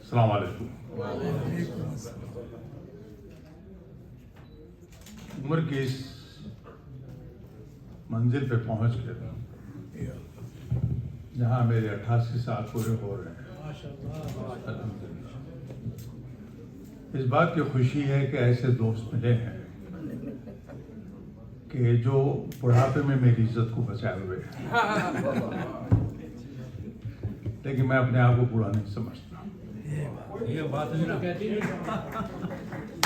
السلام علیکم. عمر کی اس منزل پہ پہنچ گئے جہاں میرے 88 سال پورے ہو رہے ہیں. الحمدللہ. اس بات کی خوشی ہے کہ ایسے دوست ملے ہیں کہ جو بڑھاپے میں میری عزت کو بچائے ہوئے ہیں. لیکن میں اپنے آپ کو بوڑھا نہیں سمجھتا.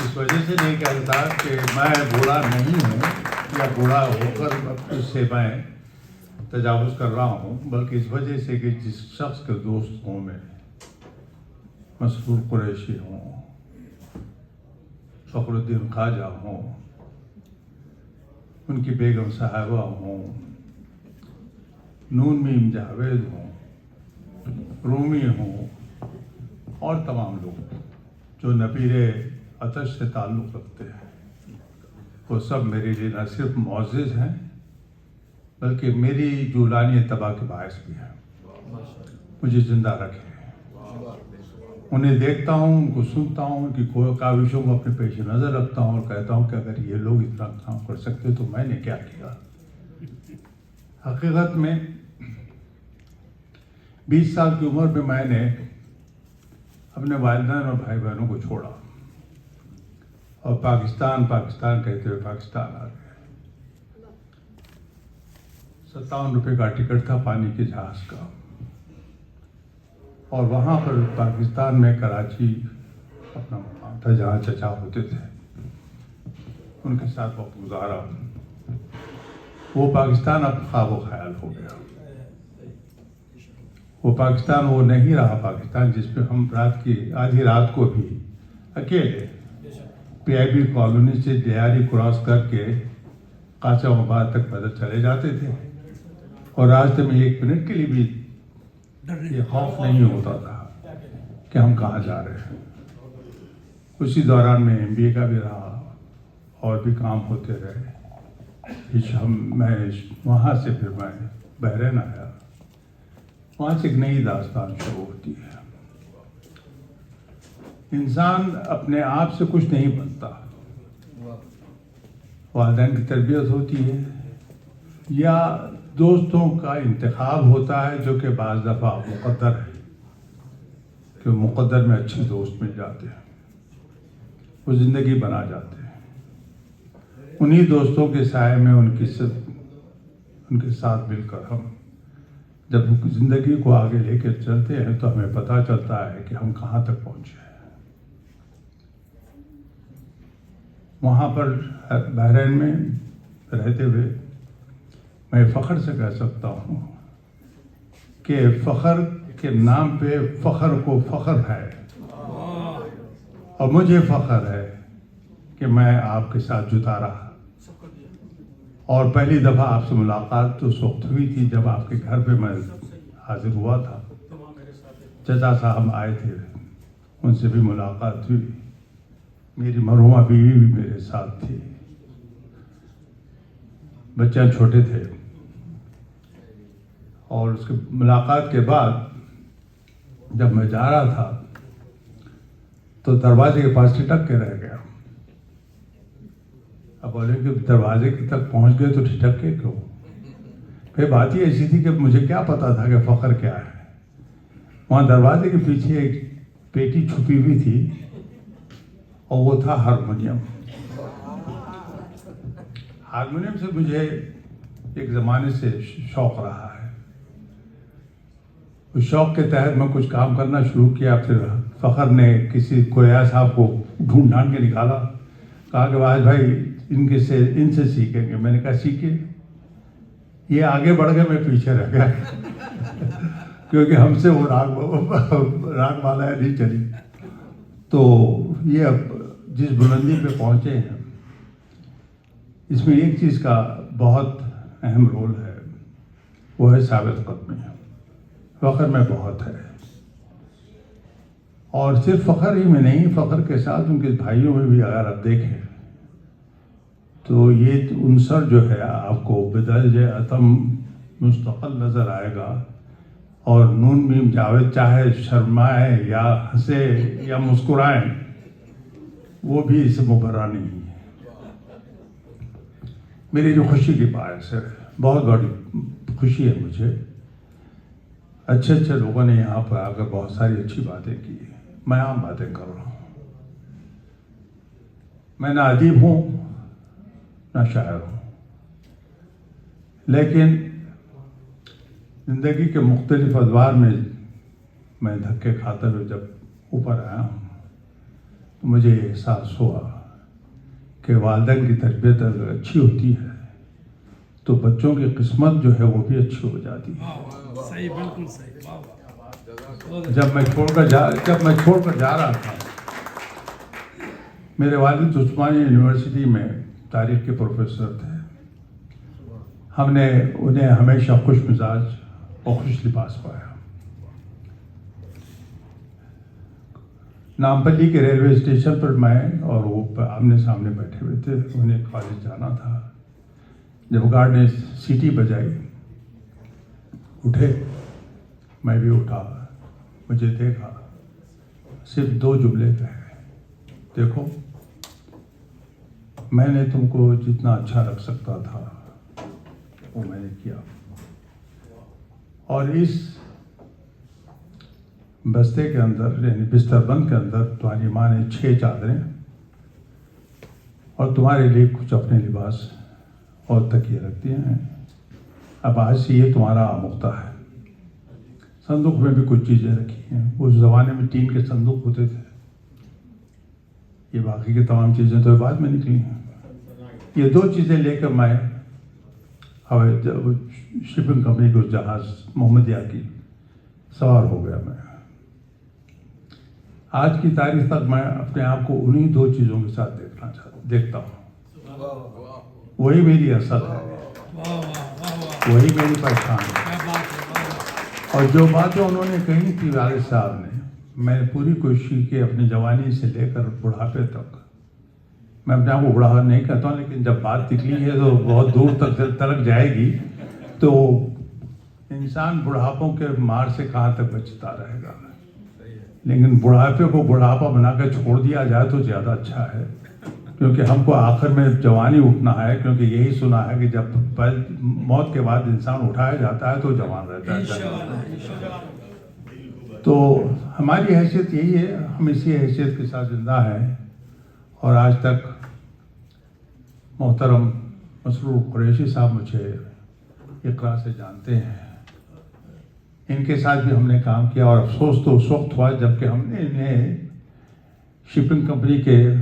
اس وجہ سے نہیں کہتا کہ میں بوڑھا نہیں ہوں یا بوڑھا ہو کر اس سے میں تجاوز کر رہا ہوں، بلکہ اس وجہ سے کہ جس شخص کے دوست ہوں میں مسرور قریشی ہوں، فخر الدین خواجہ ہوں، ان کی بیگم صاحبہ ہوں، نون میم جاوید ہوں، رومی ہوں، اور تمام لوگ جو نبیر عطش سے تعلق رکھتے ہیں، وہ سب میرے لیے نہ صرف معزز ہیں بلکہ میری جولانی اتباع کے باعث بھی ہیں. مجھے زندہ رکھے. انہیں دیکھتا ہوں، ان کو سنتا ہوں، ان کی کاوشوں کو اپنے پیش نظر رکھتا ہوں اور کہتا ہوں کہ اگر یہ لوگ اتنا کام کر سکتے تو میں نے کیا کیا. حقیقت میں 20 سال کی عمر میں میں نے اپنے والدین اور بھائی بہنوں کو چھوڑا اور پاکستان کہتے ہوئے پاکستان آ گئے. 57 روپے کا ٹکٹ تھا پانی کے جہاز کا، اور وہاں پر پاکستان میں کراچی اپنا مقام تھا جہاں چچا ہوتے تھے. ان کے ساتھ وقت گزارا. وہ پاکستان اب خواب و خیال ہو گیا. وہ پاکستان وہ نہیں رہا پاکستان جس پہ ہم رات کی آدھی رات کو بھی اکیلے پی آئی بی کالونی سے دیاری کراس کر کے قاسم آباد تک پیدل چلے جاتے تھے، اور راستے میں 1 منٹ کے لیے بھی یہ خوف نہیں ہوتا تھا کہ ہم کہاں جا رہے ہیں. اسی دوران میں MBA کا بھی رہا اور بھی کام ہوتے رہے. میں وہاں سے پھر میں بحرین آیا. وہاں سے ایک نئی داستان شروع ہوتی ہے. انسان اپنے آپ سے کچھ نہیں بنتا. والدین کی تربیت ہوتی ہے یا دوستوں کا انتخاب ہوتا ہے جو کہ بعض دفعہ مقدر ہے کہ مقدر میں اچھے دوست مل جاتے ہیں، وہ زندگی بنا جاتے ہیں. انہی دوستوں کے سائے میں ان کے ساتھ مل کر ہم جب زندگی کو آگے لے کے چلتے ہیں تو ہمیں پتہ چلتا ہے کہ ہم کہاں تک پہنچے ہیں. وہاں پر بحرین میں رہتے ہوئے میں فخر سے کہہ سکتا ہوں کہ فخر کے نام پہ فخر کو فخر ہے، اور مجھے فخر ہے کہ میں آپ کے ساتھ جتا رہا. اور پہلی دفعہ آپ سے ملاقات تو اس وقت ہوئی تھی جب آپ کے گھر پہ میں حاضر ہوا تھا. چچا صاحب آئے تھے، ان سے بھی ملاقات ہوئی. میری مرحومہ بیوی بھی میرے ساتھ تھی. بچے چھوٹے تھے. اور اس کے ملاقات کے بعد جب میں جا رہا تھا تو دروازے کے پاس ٹھٹک کے رہ گیا. اب بولے کہ دروازے تک پہنچ گئے تو ٹھٹک کے کیوں؟ پھر بات ہی ایسی تھی کہ مجھے کیا پتا تھا کہ فخر کیا ہے. وہاں دروازے کے پیچھے ایک پیٹی چھپی ہوئی تھی اور وہ تھا ہارمونیم. ہارمونیم سے مجھے ایک زمانے سے شوق رہا ہے. اس شوق کے تحت میں کچھ کام کرنا شروع کیا. پھر فخر نے کسی کویا صاحب کو ڈھونڈ کے نکالا، کہا کہ واحد بھائی ان سے سیکھیں گے. میں نے کہا سیکھیں. یہ آگے بڑھ گئے، میں پیچھے رہ گیا کیونکہ ہم سے وہ راگ مالا نہیں چلی. تو یہ اب جس بلندی پہ پہنچے ہیں اس میں ایک چیز کا بہت اہم رول ہے، وہ ہے ثابت قدمی. فخر میں بہت ہے، اور صرف فخر ہی میں نہیں، فخر کے ساتھ ان کے بھائیوں میں بھی اگر آپ دیکھیں تو یہ عنصر جو ہے آپ کو بدرجہ اتم مستقل نظر آئے گا. اور نون میم جاوید چاہے شرمائے یا ہنسے یا مسکرائیں وہ بھی اس سے مبرہ نہیں ہے. میری جو خوشی کی باعث ہے, بہت بڑی خوشی ہے مجھے. اچھے اچھے لوگوں نے یہاں پر آ کر بہت ساری اچھی باتیں کی. میں عام باتیں کر رہا ہوں. میں نہ ادیب ہوں نہ شاعر ہوں, لیکن زندگی کے مختلف ادوار میں دھکے کھاتے ہوئے جب اوپر آیا ہوں تو مجھے احساس ہوا کہ والدین کی تربیت اگر اچھی ہوتی ہے تو بچوں کی قسمت جو ہے وہ بھی اچھی ہو جاتی ہے. صحیح, بالکل صحیح. جب میں چھوڑ کر جا رہا تھا, میرے والد عثمانیہ یونیورسٹی میں تاریخ کے پروفیسر تھے. ہم نے انہیں ہمیشہ خوش مزاج اور خوش لباس پایا. نامپلی کے ریلوے اسٹیشن پر میں اور وہ آمنے سامنے بیٹھے ہوئے تھے. انہیں کالج جانا تھا. جب گارڈ نے سیٹی بجائی, اٹھے, میں بھی اٹھا. مجھے دیکھا, صرف 2 جملے کہے, دیکھو میں نے تم کو جتنا اچھا رکھ سکتا تھا وہ میں نے کیا. اور اس بستے کے اندر یعنی بستر بند کے اندر تمہاری ماں نے 6 چادریں اور تمہارے لیے کچھ اپنے لباس اور تکیے رکھ دیے ہیں. اب آج سے یہ تمہارا آموختہ ہے. صندوق میں بھی کچھ چیزیں رکھی ہیں. اس زمانے میں ٹین کے صندوق ہوتے تھے. یہ باقی کی تمام چیزیں تو بعد میں نکلی ہیں. یہ 2 چیزیں لے کر میں شپنگ کمپنی کے جہاز محمدیہ کی سوار ہو گیا. میں آج کی تاریخ تک میں اپنے آپ کو انہی 2 چیزوں کے ساتھ دیکھتا ہوں. وہی میری اصل ہے, وہی میری پہچان ہے. اور جو باتیں انہوں نے کہی تھی والد صاحب نے, میں نے پوری کوشش کی کہ اپنی جوانی سے لے کر بڑھاپے تک, میں اپنے آپ کو بڑھا نہیں کہتا ہوں, لیکن جب بات نکلی ہے تو بہت دور تک جائے گی, تو انسان بڑھاپوں کے مار سے کہاں تک بچتا رہے گا. لیکن بڑھاپے کو بڑھاپا بنا کے چھوڑ دیا جائے تو زیادہ اچھا ہے, کیونکہ ہم کو آخر میں جوانی اٹھنا ہے. کیونکہ یہی سنا ہے کہ جب موت کے بعد انسان اٹھایا جاتا ہے تو جوان رہتا ہے. تو ہماری حیثیت یہی ہے, ہم اسی حیثیت کے ساتھ زندہ ہیں. اور آج تک محترم مسرور قریشی صاحب مجھے اقرا سے جانتے ہیں. ان کے ساتھ بھی ہم نے کام کیا, اور افسوس تو اس وقت ہوا جب کہ ہم نے انہیں شپنگ کمپنی کے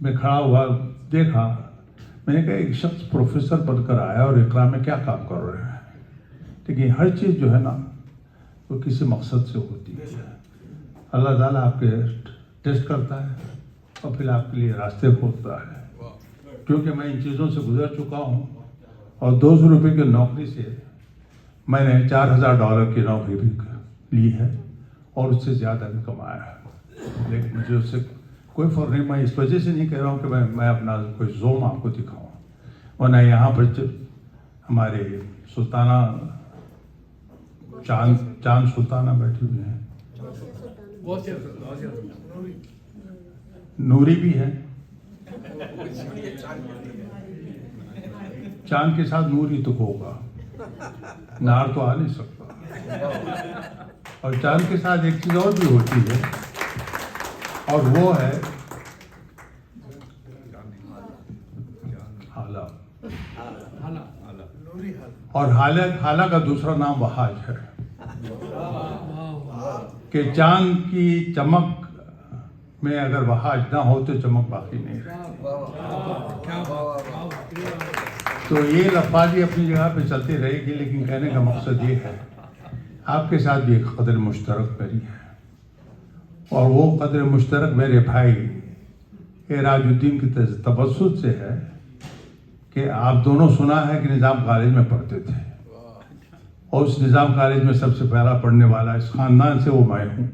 میں کھڑا ہوا دیکھا. میں نے کہا ایک شخص پروفیسر بن کر آیا اور اقرا میں کیا کام کر رہے ہیں. لیکن ہر چیز جو ہے نا وہ کسی مقصد سے ہوتی ہے. اللہ تعالیٰ آپ کے ٹیسٹ کرتا ہے اور پھر آپ کے لیے راستے کھولتا ہے. کیونکہ میں ان چیزوں سے گزر چکا ہوں, اور 200 روپے کی نوکری سے میں نے $4000 کی نوکری بھی لی ہے, اور اس سے زیادہ بھی کمایا ہے. لیکن مجھے اس سے کوئی فرق نہیں. میں اس وجہ سے نہیں کہہ رہا ہوں کہ میں اپنا کوئی زوم آپ کو دکھاؤں, ورنہ یہاں پر ہمارے سلطانہ چاند سلطانہ بیٹھی ہوئی ہیں, نوری بھی ہے. چاند کے ساتھ نوری تو ہوگا, نار تو آ نہیں سکتا. اور چاند کے ساتھ ایک چیز اور بھی ہوتی ہے, اور وہ ہے حالہ. اور حالہ کا دوسرا نام وہاج ہے, کہ چاند کی چمک میں اگر وہاج نہ ہو تو چمک باقی نہیں رہتی. تو یہ لفاظی اپنی جگہ پہ چلتی رہے گی, لیکن کہنے کا مقصد یہ ہے آپ کے ساتھ بھی ایک قدر مشترک میری ہے. اور وہ قدر مشترک میرے بھائی اعراج الدین کی تبسط سے ہے کہ آپ دونوں سنا ہے کہ نظام کالج میں پڑھتے تھے, اور اس نظام کالج میں سب سے پہلا پڑھنے والا اس خاندان سے وہ میں ہوں.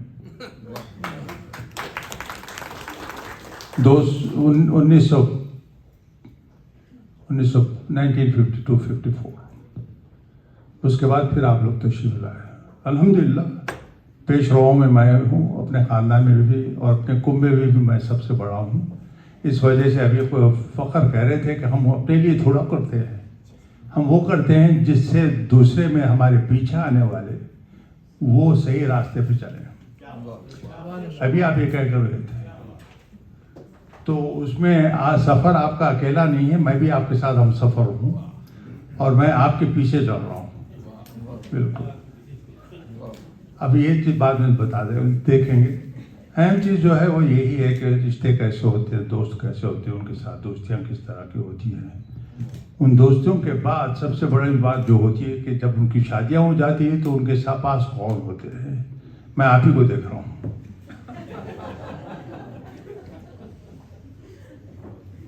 1952-54 اس کے بعد پھر آپ لوگ تشریف لائے. الحمدللہ پیش رواؤں میں میں ہوں، اپنے خاندان میں بھی اور اپنے کنبے میں بھی میں سب سے بڑا ہوں. اس وجہ سے ابھی فخر کہہ رہے تھے کہ ہم اپنے لیے تھوڑا کرتے ہیں، ہم وہ کرتے ہیں جس سے دوسرے میں ہمارے پیچھے آنے والے وہ صحیح راستے پہ چلیں. ابھی آپ یہ کہہ کر رہے تھے تو اس میں سفر آپ کا اکیلا نہیں ہے، میں بھی آپ کے ساتھ ہم سفر ہوں اور میں آپ کے پیچھے چل رہا ہوں. بالکل. اب یہ چیز بعد میں بتا دیں، دیکھیں گے. اہم چیز جو ہے وہ یہی ہے کہ رشتے کیسے ہوتے ہیں، دوست کیسے ہوتے ہیں، ان کے ساتھ دوستیاں کس طرح کی ہوتی ہیں. ان دوستوں کے بعد سب سے بڑی بات جو ہوتی ہے کہ جب ان کی شادیاں ہو جاتی ہیں تو ان کے پاس کون ہوتے ہیں. میں آپ ہی کو دیکھ رہا ہوں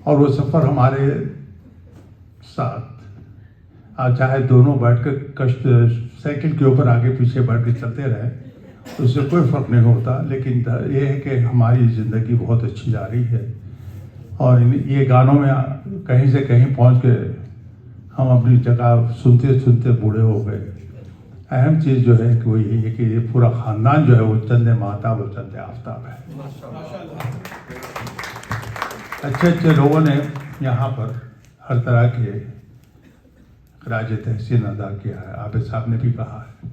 اور وہ سفر ہمارے ساتھ چاہے دونوں بیٹھ کر کشت سائیکل کے اوپر آگے پیچھے بیٹھ کے چلتے رہے اس سے کوئی فرق نہیں ہوتا، لیکن یہ ہے کہ ہماری زندگی بہت اچھی جا رہی ہے اور یہ گانوں میں کہیں سے کہیں پہنچ کے ہم اپنی جگہ سنتے سنتے بوڑھے ہو گئے. اہم چیز جو ہے کہ وہ یہی ہے کہ یہ پورا خاندان جو ہے وہ چند ماہتاب اور چند آفتاب ہے. اچھے اچھے لوگوں نے یہاں پر ہر طرح کے خراج تحسین ادا کیا ہے. عابد صاحب نے بھی کہا ہے،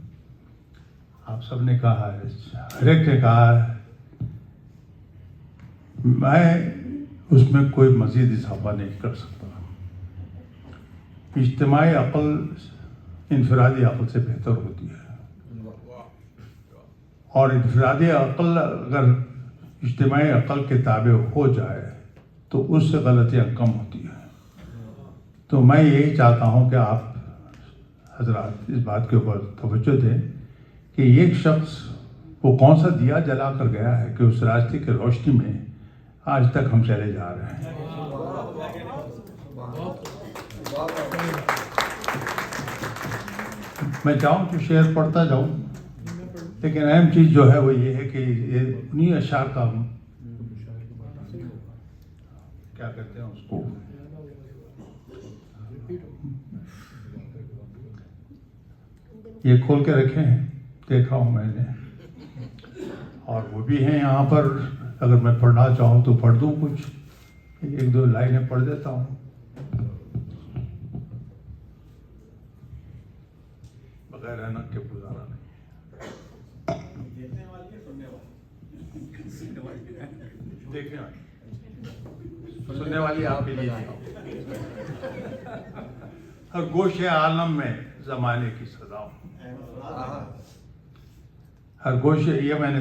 آپ سب نے کہا ہے، ہر ایک نے کہا ہے. میں اس میں کوئی مزید اضافہ نہیں کر سکتا. اجتماعی عقل انفرادی عقل سے بہتر ہوتی ہے اور انفرادی عقل اگر اجتماعی عقل کے تابع ہو جائے تو اس سے غلطیاں کم ہوتی ہیں. تو میں یہی چاہتا ہوں کہ آپ حضرات اس بات کے اوپر توجہ دیں کہ ایک شخص وہ کون سا دیا جلا کر گیا ہے کہ اس راستے کی روشنی میں آج تک ہم چلے جا رہے ہیں. میں چاہوں تو شعر پڑھتا جاؤں، لیکن اہم چیز جو ہے وہ یہ ہے کہ یہ انہی اشعار کا کیا کہتے ہیں اس کو یہ کھول کے رکھے ہیں، دیکھا ہوں میں نے، اور وہ بھی ہیں یہاں پر. اگر میں پڑھنا چاہوں تو پڑھ دوں، کچھ ایک دو لائنیں پڑھ دیتا ہوں. بغیر اینک کے گزارا نہیں. دیکھنے والی سننے والی آپ کے لیے ہر گوشے عالم میں زمانے کی سزا. ہر گوشے، یہ میں نے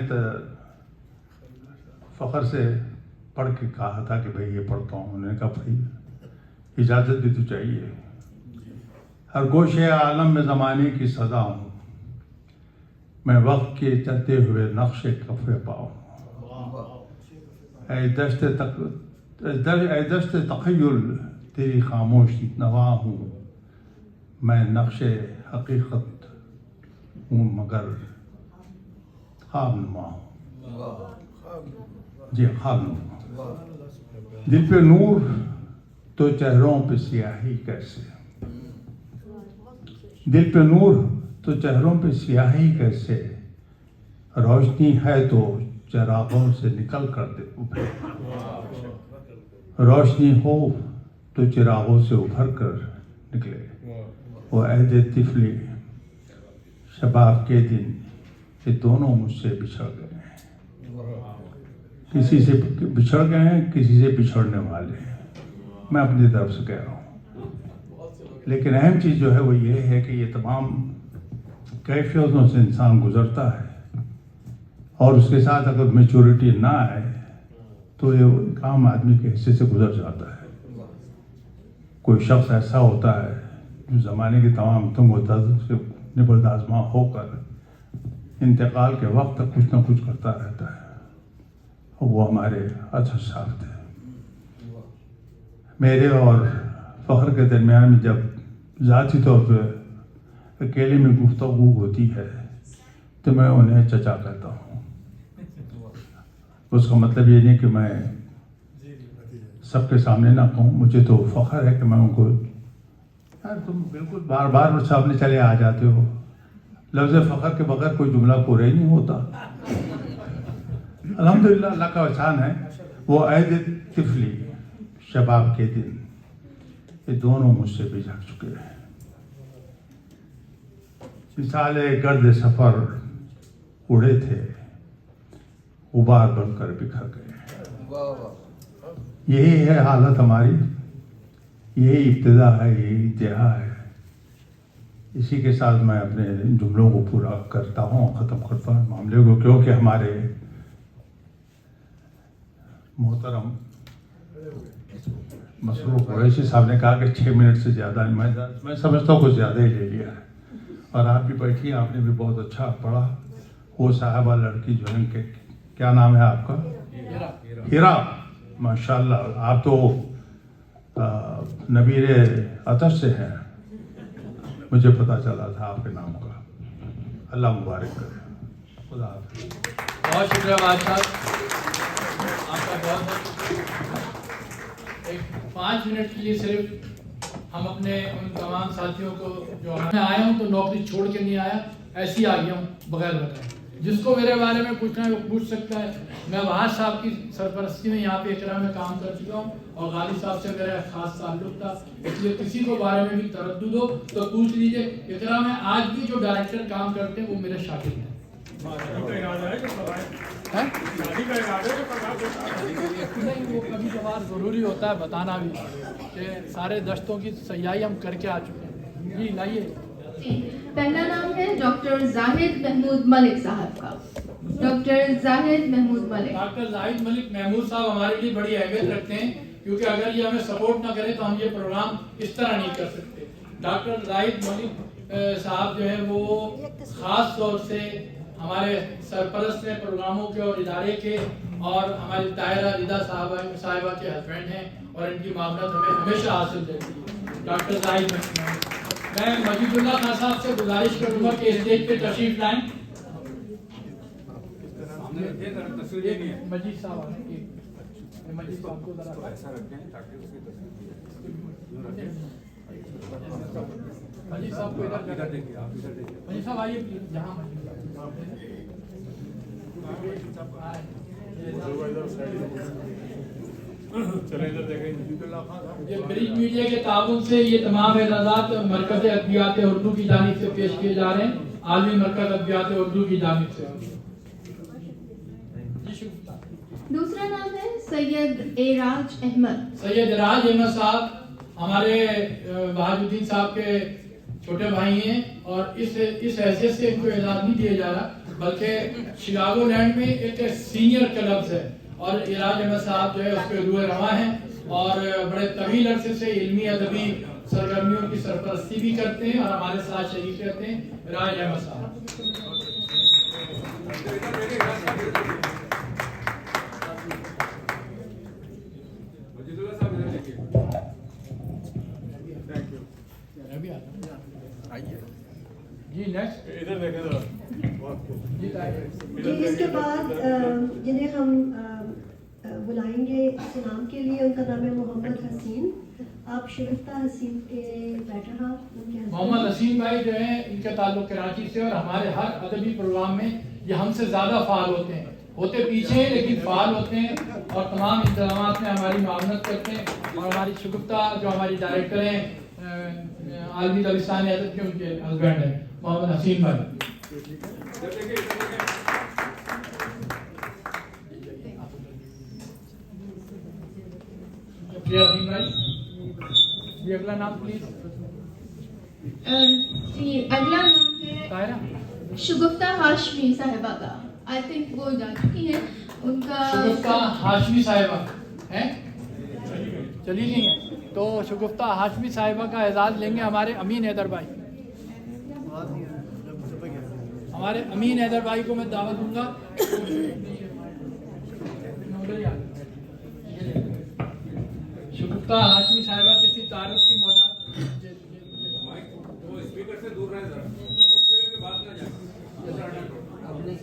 فخر سے پڑھ کے کہا تھا کہ بھائی یہ پڑھتا ہوں. انہوں نے کہا بھائی اجازت بھی تو چاہیے. ہر گوشے عالم میں زمانے کی سزا ہوں، میں وقت کے چلتے ہوئے نقش کف پاؤں. اے دشت تخیل تیری خاموش نوا ہوں، میں نقش حقیقت ہوں مگر خواب نما ہوں. جی خواب نما. دل پہ نور تو چہروں پہ سیاہی کیسے، دل پہ نور تو چہروں پہ سیاہی کیسے، روشنی ہے تو چراغوں سے نکل کر دے ابھرے، روشنی ہو تو چراغوں سے ابھر کر نکلے. وہ عہد طفلی شباب کے دن یہ دونوں مجھ سے بچھڑ گئے ہیں. کسی سے بچھڑ گئے ہیں، کسی سے بچھڑنے والے ہیں. میں اپنی طرف سے کہہ رہا ہوں. لیکن اہم چیز جو ہے وہ یہ ہے کہ یہ تمام کیفیتوں سے انسان گزرتا ہے اور اس کے ساتھ اگر میچورٹی نہ آئے تو یہ ایک عام آدمی کے حصے سے گزر جاتا ہے. کوئی شخص ایسا ہوتا ہے جو زمانے کے تمام تنگ و تز سے نبرد آزما ہو کر انتقال کے وقت تک کچھ نہ کچھ کرتا رہتا ہے، اور وہ ہمارے اچھا صاحب تھے. میرے اور فخر کے درمیان میں جب ذاتی طور پہ اکیلے میں گفتگو ہوتی ہے تو میں انہیں چچا کہتا ہوں. اس کا مطلب یہ نہیں کہ میں سب کے سامنے نہ کہوں. مجھے تو فخر ہے کہ میں ان کو ہاں تم بالکل بار بار سامنے چلے آ جاتے ہو. لفظ فخر کے بغیر کوئی جملہ پورا ہی نہیں ہوتا. الحمدللہ اللہ کا احسان ہے. وہ عید طفلی شباب کے دن یہ دونوں مجھ سے بجھک چکے ہیں. مثال گرد سفر اڑے تھے غبار بن کر بکھر گئے. یہی ہے حالت ہماری, یہی ابتدا ہے, یہی انتہا ہے. اسی کے ساتھ میں اپنے جملوں کو پورا کرتا ہوں, ختم کرتا ہوں معاملے کو, کیونکہ ہمارے محترم مسرور قریشی صاحب نے کہا کہ 6 منٹ سے زیادہ نہیں. میں سمجھتا ہوں کچھ زیادہ ہی لے لیا ہے. اور آپ بھی بیٹھی, آپ نے بھی بہت اچھا پڑھا. وہ صاحبہ لڑکی جو ہے, کیا نام ہے آپ کا؟ ہیرا. ماشاءاللہ آپ تو نبیر عطش سے ہیں, مجھے پتا چلا تھا آپ کے نام کا. اللہ مبارک کرے. خدا حافظ. بہت شکریہ بادشاہ آپ کا. بہت 5 منٹ کے لیے صرف ہم اپنے ان تمام ساتھیوں کو, جو میں آیا ہوں تو نوکری چھوڑ کے نہیں آیا, ایسے ہی آ گیا ہوں بغیر بتائے. جس کو میرے بارے میں پوچھنا ہے وہ پوچھ سکتا ہے. میں وہاں صاحب کی سرپرستی میں یہاں پہ اقرا میں کام کر چکا ہوں, اور غالب صاحب سے میرا خاص تعلق تھا. اس لیے کسی کو بارے میں بھی تردد ہو تو پوچھ لیجیے. اقرا میں آج بھی جو ڈائریکٹر کام کرتے ہیں وہ میرے شاگرد ہیں. وہ کبھی کبھار ضروری ہوتا ہے بتانا بھی کہ سارے دشتوں کی سیاحی ہم کر کے آ چکے ہیں. جی لائیے. پہلا نام ہے ڈاکٹر زاہد محمود ملک صاحب کا. ڈاکٹر زاہد محمود ملک. ڈاکٹر زاہد ملک محمود صاحب ہمارے لیے بڑی اہمیت رکھتے ہیں, کیونکہ اگر یہ ہمیں سپورٹ نہ کرے تو ہم یہ پروگرام اس طرح نہیں کر سکتے. ڈاکٹر زاہد ملک صاحب جو ہے وہ خاص طور سے ہمارے سرپرست ہیں پروگراموں کے اور ادارے کے, اور ہماری طاہرہ رضا صاحبہ کے ہسبینڈ ہیں, اور ان کی معاونت ہمیں ہمیشہ حاصل رہتی ہے. ڈاکٹر زاہد ملک. میں مجید اللہ خان صاحب سے گزارش کروں گا کہ اسٹیج پہ تشریف لائیں. مجید صاحب مجید صاحب کو ذرا ایسا رکھیں تاکہ اس کی تصویر. مجید صاحب کو ادھر دیکھیے, آپ ادھر دیکھیے. مجید صاحب آئیے جہاں یہ بریج میڈیا کے تعاون سے یہ تمام اعزازات مرکز ادبیات اردو کی جانب سے پیش کیے جا رہے ہیں, عالمی مرکز ادبیات اردو کی جانب سے. دوسرا نام ہے سید اعراج احمد. سید اعراج احمد صاحب ہمارے بہاج الدین صاحب کے چھوٹے بھائی ہیں, اور اس حیثیت سے ان کو اعزاز نہیں دیا جا رہا, بلکہ شکاگو لینڈ میں ایک سینئر کا لفظ ہے, اور اعراج احمد صاحب جو ہے اس پہ روح رواں ہیں, اور بڑے طویل عرصے سے علمی ادبی سرگرمیوں کی سرپرستی بھی کرتے ہیں اور ہمارے ساتھ شریک رہتے ہیں. اعراج احمد صاحب. جی نیکسٹ. اس کے بعد جنہیں ہم بلائیں گے اس نام کے لیے, ان کا نام ہے محمد حسین. آپ شگفتہ حسین کے بیٹر ہیں. محمد حسین بھائی جو ہیں ان کا تعلق کراچی سے, اور ہمارے ہر ادبی پروگرام میں یہ ہم سے زیادہ فعال ہوتے ہیں. ہوتے پیچھے ہیں لیکن فعال ہوتے ہیں, اور تمام انتظامات میں ہماری معاونت کرتے ہیں. اور ہماری شگفتہ جو ہماری ڈائریکٹر ہیں عالمی دبستان ادب کے, ان کے ہسبینڈ ہیں محمد حسین بھائی. حسین بھائی جی اگلا نام پلیز. جی اگلا نام ہے طاہرہ شگفتہ ہاشمی صاحبہ کا. آئی تھنک وہ جا چکی ہیں. ان کا شگفتہ ہاشمی صاحبہ ہیں, چلی گئی ہیں. تو شگفتہ ہاشمی صاحبہ کا اعزاز لیں گے ہمارے امین حیدر بھائی. ہمارے امین حیدر بھائی کو میں دعوت دوں گا. شگفتہ ہاشمی صاحبہ کسی تعارف کی محتاج. اسپیکر سے دور رہے ذرا, اسپیکر سے بات نہ جائے.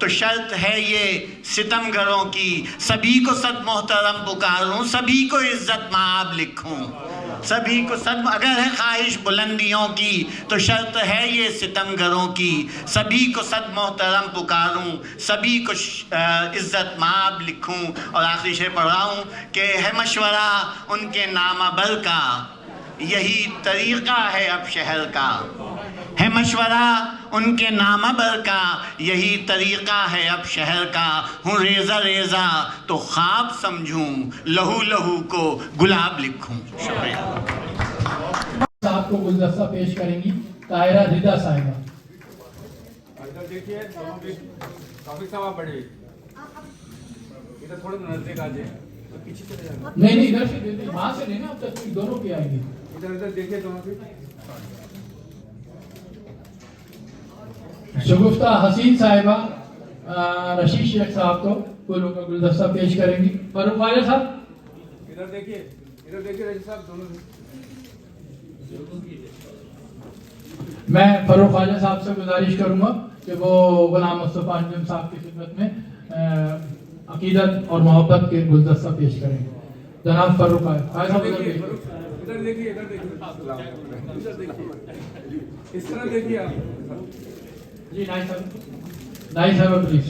تو شرط ہے یہ ستم گروں کی، سبھی کو صد محترم پکاروں، سبھی کو عزت مآب لکھوں، سبھی کو صد، اگر ہے خواہش بلندیوں کی تو شرط ہے یہ ستم گروں کی، سبھی کو صد محترم پکاروں، سبھی کو عزت مآب لکھوں۔ اور آخری شعر پڑھ رہا ہوں کہ ہے مشورہ ان کے نامہ بر کا، یہی طریقہ ہے اب شہر کا، ہے مشورہ ان کے نامہ بر کا، یہی طریقہ ہے اب شہر کا، ہوں ریزہ ریزہ تو خواب سمجھوں، لہو لہو کو گلاب لکھوں۔ شکریہ۔ آپ کو گلدستہ پیش کریں گی طاہرہ رضا صاحبہ۔ ادھر دیکھیے توفیق صاحب آپ بڑھیے، ادھر تھوڑے نزدیک آ جائیں، پیچھے چلے جائیں، نہیں نہیں ادھر سے وہاں سے لینا، اب تک دونوں پہ آئیں گے۔ ادھر ادھر دیکھیے توفیق۔ شگفتہ حسین صاحبہ رشید شیخ صاحب کو پھولوں کا گلدستہ پیش کریں گی۔ فاروق خواجہ صاحب ادھر دیکھیے رشید صاحب دونوں۔ میں فاروق خواجہ صاحب سے گزارش کروں گا کہ وہ غلام مصطفیٰ انجم صاحب کی خدمت میں عقیدت اور محبت کے گلدستہ پیش کریں گے۔ جناب فاروق خواجہ صاحب ادھر دیکھیے، ادھر دیکھیے، ادھر دیکھیے، اس طرح دیکھیے آپ۔ جی نائب صاحب پلیز۔